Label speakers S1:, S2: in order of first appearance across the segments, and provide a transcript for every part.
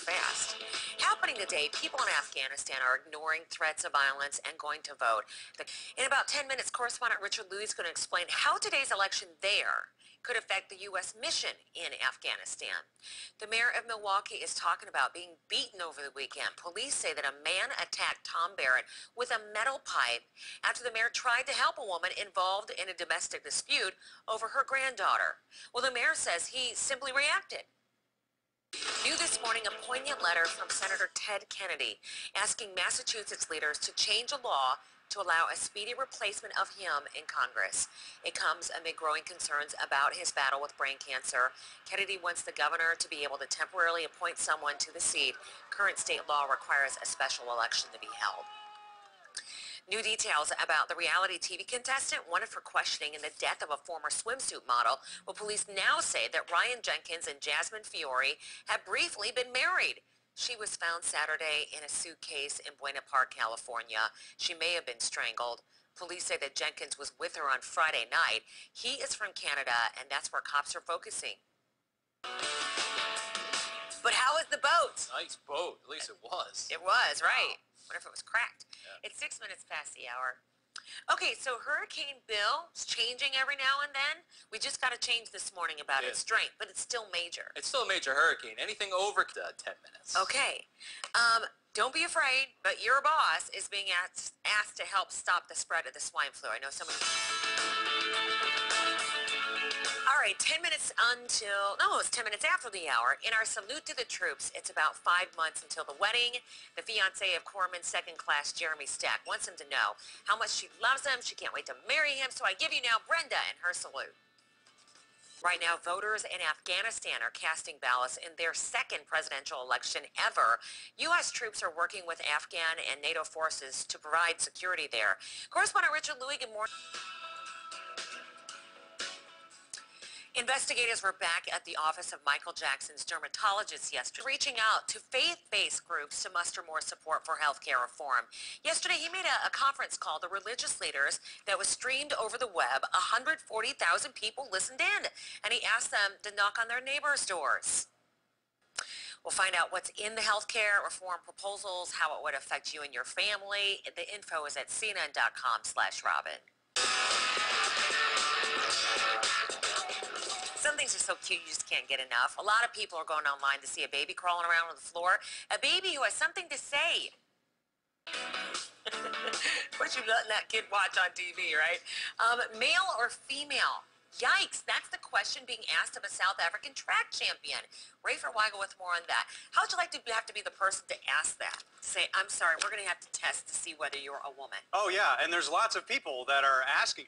S1: fast. Happening today, people in Afghanistan are ignoring threats of violence and going to vote. In about 10 minutes, correspondent Richard Louis is going to explain how today's election there could affect the U.S. mission in Afghanistan. The mayor of Milwaukee is talking about being beaten over the weekend. Police say that a man attacked Tom Barrett with a metal pipe after the mayor tried to help a woman involved in a domestic dispute over her granddaughter. Well, the mayor says he simply reacted. New this morning, a poignant letter from Senator Ted Kennedy asking Massachusetts leaders to change a law to allow a speedy replacement of him in Congress. It comes amid growing concerns about his battle with brain cancer. Kennedy wants the governor to be able to temporarily appoint someone to the seat. Current state law requires a special election to be held. New details about the reality TV contestant wanted for questioning in the death of a former swimsuit model. Well, police now say that Ryan Jenkins and Jasmine Fiore have briefly been married. She was found Saturday in a suitcase in Buena Park, California. She may have been strangled. Police say that Jenkins was with her on Friday night. He is from Canada, and that's where cops are focusing. But how is the boat?
S2: Nice boat. At least it was.
S1: It was, right.
S2: Wow.
S1: Wonder if it was cracked.
S2: Yeah.
S1: It's 6 minutes past the hour. Okay, so Hurricane Bill is changing every now and then. We just got a change this morning about its strength, but it's still major.
S2: It's still a major hurricane. Anything over 10 minutes.
S1: Okay. Don't be afraid, but your boss is being asked to help stop the spread of the swine flu. I know someone... All right, 10 minutes until, no, it's 10 minutes after the hour. In our salute to the troops, it's about 5 months until the wedding. The fiance of Corpsman's second-class Jeremy Stack wants him to know how much she loves him. She can't wait to marry him. So I give you now Brenda and her salute. Right now, voters in Afghanistan are casting ballots in their second presidential election ever. U.S. troops are working with Afghan and NATO forces to provide security there. Correspondent Richard Louis, good morning. Investigators were back at the office of Michael Jackson's dermatologist yesterday, reaching out to faith-based groups to muster more support for health care reform. Yesterday, he made a conference call to religious leaders that was streamed over the web. 140,000 people listened in, and he asked them to knock on their neighbors' doors. We'll find out what's in the health care reform proposals, how it would affect you and your family. The info is at cnn.com/Robin. Some things are so cute you just can't get enough. A lot of people are going online to see a baby crawling around on the floor. A baby who has something to say. What you letting that kid watch on TV, right? Male or female? Yikes, that's the question being asked of a South African track champion. Rafer Weigel with more on that. How would you like to have to be the person to ask that? Say, I'm sorry, we're going to have to test to see whether you're a woman.
S3: Oh, yeah, and there's lots of people that are asking.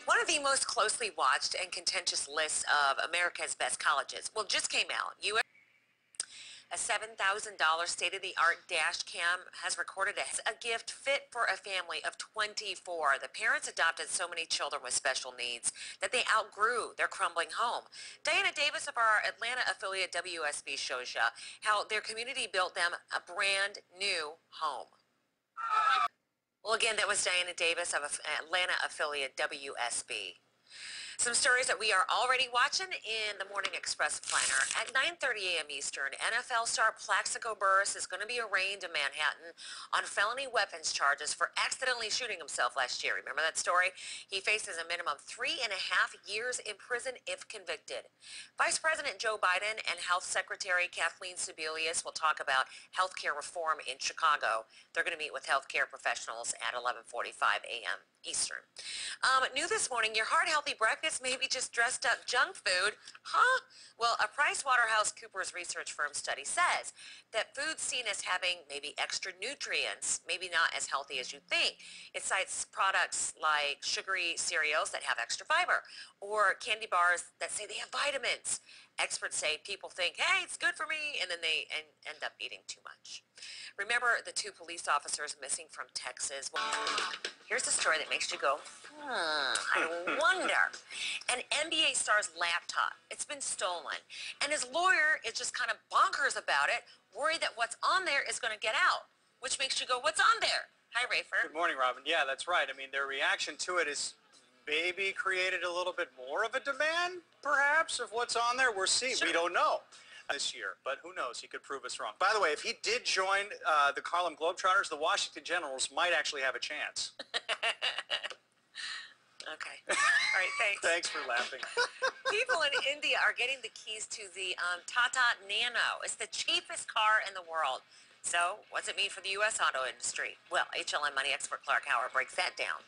S1: One of the most closely watched and contentious lists of America's best colleges, well, just came out. A $7,000 state-of-the-art dash cam has recorded a gift fit for a family of 24. The parents adopted so many children with special needs that they outgrew their crumbling home. Diana Davis of our Atlanta affiliate WSB shows you how their community built them a brand new home. Well, again, that was Diana Davis of Atlanta affiliate WSB. Some stories that we are already watching in the Morning Express Planner. At 9:30 a.m. Eastern, NFL star Plaxico Burress is going to be arraigned in Manhattan on felony weapons charges for accidentally shooting himself last year. Remember that story? He faces a minimum 3.5 years in prison if convicted. Vice President Joe Biden and Health Secretary Kathleen Sebelius will talk about health care reform in Chicago. They're going to meet with health care professionals at 11:45 a.m. Eastern. New this morning, your heart-healthy breakfast may be just dressed up junk food. Huh? Well, a PricewaterhouseCoopers research firm study says that foods seen as having maybe extra nutrients, maybe not as healthy as you think. It cites products like sugary cereals that have extra fiber or candy bars that say they have vitamins. Experts say people think, hey, it's good for me, and then they end up eating too much. Remember the 2 police officers missing from Texas? Well, here's a story that makes you go, I wonder. An NBA star's laptop, it's been stolen, and his lawyer is just kind of bonkers about it, worried that what's on there is going to get out, which makes you go, what's on there? Hi, Rafer.
S3: Good morning, Robin. Yeah, that's right. I mean, their reaction to it is maybe created a little bit more of a demand, perhaps, of what's on there. We're seeing. Sure. We don't know. this year, but who knows? He could prove us wrong. By the way, if he did join the Harlem Globetrotters, the Washington Generals might actually have a chance.
S1: Okay. All right, thanks.
S3: Thanks for laughing.
S1: People in India are getting the keys to the Tata Nano. It's the cheapest car in the world. So, what's it mean for the U.S. auto industry? Well, HLN Money expert Clark Howard breaks that down.